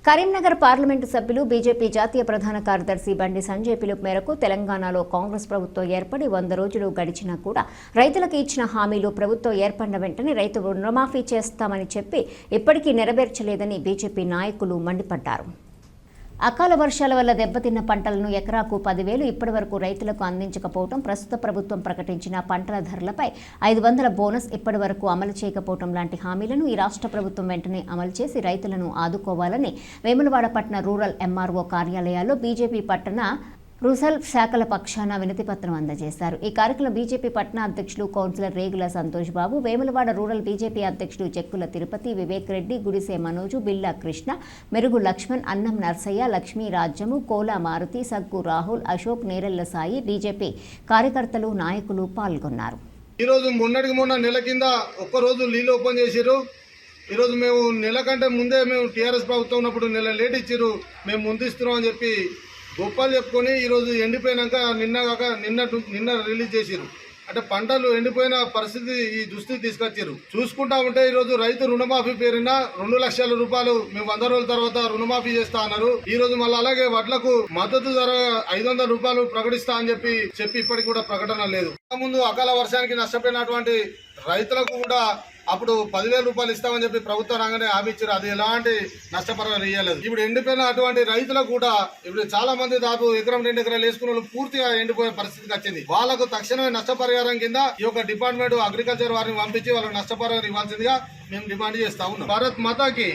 Karimnagar parliament సభ్యులు BJP జాతీయ ప్రధాన కార్యదర్శి బండి సంజయ్ పిలుపు మేరకు తెలంగాణలో కాంగ్రెస్ ప్రభుత్వం ఏర్పడి 100 రోజులు గడిచినా కూడా రైతులకు ఇచ్చిన హామీలు ప్రభుత్వం ఏర్పడిన వెంటనే రైతు రుణమాఫీ చేస్తామని చెప్పి ఇప్పటికీ నెరవేర్చలేదని బీజేపీ నాయకులు మండిపడ్డారు. అకాల వర్షాల వల్ల దెబ్బతిన్న పంటలను ఎకరాకు 10,000 ఇప్పటివరకు రైతులకు అందించకపోవడం, ప్రస్తుత ప్రభుత్వం ప్రకటించిన పంటల ధరలపై 500 బోనస్ ఇప్పటివరకు అమలు చేయకపోవడం లాంటి హామీలను ఈ రాష్ట్ర ప్రభుత్వం వెంటనే అమలు చేసి రైతులను ఆదుకోవాలని వేములవాడ పట్టణ రూరల్ ఎంఆర్ఓ కార్యాలయాల్లో బీజేపీ పట్టణ రూరల్ శాఖల పక్షాన వినతిపత్రం అందజేశారు. ఈ కార్యక్రమంలో బీజేపీ పట్టణ అధ్యక్షులు కౌన్సిలర్ రేగుల సంతోష్ బాబు, వేములవాడ రూరల్ బీజేపీ అధ్యక్షులు చెక్కుల తిరుపతి, వివేక్ రెడ్డి, గుడిసే మనోజు, బిల్లా కృష్ణ, మెరుగు లక్ష్మణ్, అన్నం నర్సయ్య, లక్ష్మీ రాజ్యము, కోలా మారుతి, సగ్గు రాహుల్, అశోక్, నేరెళ్ల సాయి, బీజేపీ కార్యకర్తలు, నాయకులు పాల్గొన్నారు. ఈరోజు మొన్న నెల కింద ఒక్కరోజు నీళ్ళు ఓపెన్ చేసిరు. ఈరోజు మేము నెల కంటే ముందే మేము టీఆర్ఎస్ ప్రభుత్వం ఉన్నప్పుడు నెల లేట్ ఇచ్చిరు, మేము ముందిస్తున్నాం అని చెప్పి గొప్పలు చెప్పుకొని ఈరోజు ఎండిపోయినాక నిన్న రిలీజ్ చేసిరు. అంటే పంటలు ఎండిపోయిన పరిస్థితి ఈ దుస్థితి తీసుకొచ్చారు. చూసుకుంటా ఉంటే ఈరోజు రైతు రుణమాఫీ పేరున 2 లక్షల రూపాయలు మేము 100 రోజుల తర్వాత రుణమాఫీ చేస్తా అన్నారు. ఈ రోజు మళ్ళీ అలాగే వడ్లకు మద్దతు ధర 500 రూపాయలు ప్రకటిస్తా అని చెప్పి ఇప్పటికి కూడా ప్రకటన లేదు. ముందు అకాల వర్షానికి నష్టపోయినటువంటి రైతులకు కూడా అప్పుడు 10,000 రూపాయలు ఇస్తామని చెప్పి ప్రభుత్వం రాగానే హామీ ఇచ్చారు. అది ఎలాంటి నష్టపరిహారం ఇవ్వలేదు. ఇప్పుడు ఎండిపోయిన అటువంటి రైతులకు కూడా ఇప్పుడు చాలా మంది దాదాపు ఎకరం 2 ఎకరాలు వేసుకున్న వాళ్ళు పూర్తిగా ఎండిపోయే పరిస్థితికి వచ్చింది. వాళ్ళకు తక్షణమే నష్టపరిహారం కింద ఈ యొక్క డిపార్ట్మెంట్ అగ్రికల్చర్ వారిని పంపించి వాళ్ళకి నష్టపరిహారం ఇవ్వాల్సిందిగా మేము డిమాండ్ చేస్తా ఉన్నాం. భారత్ మాతాకి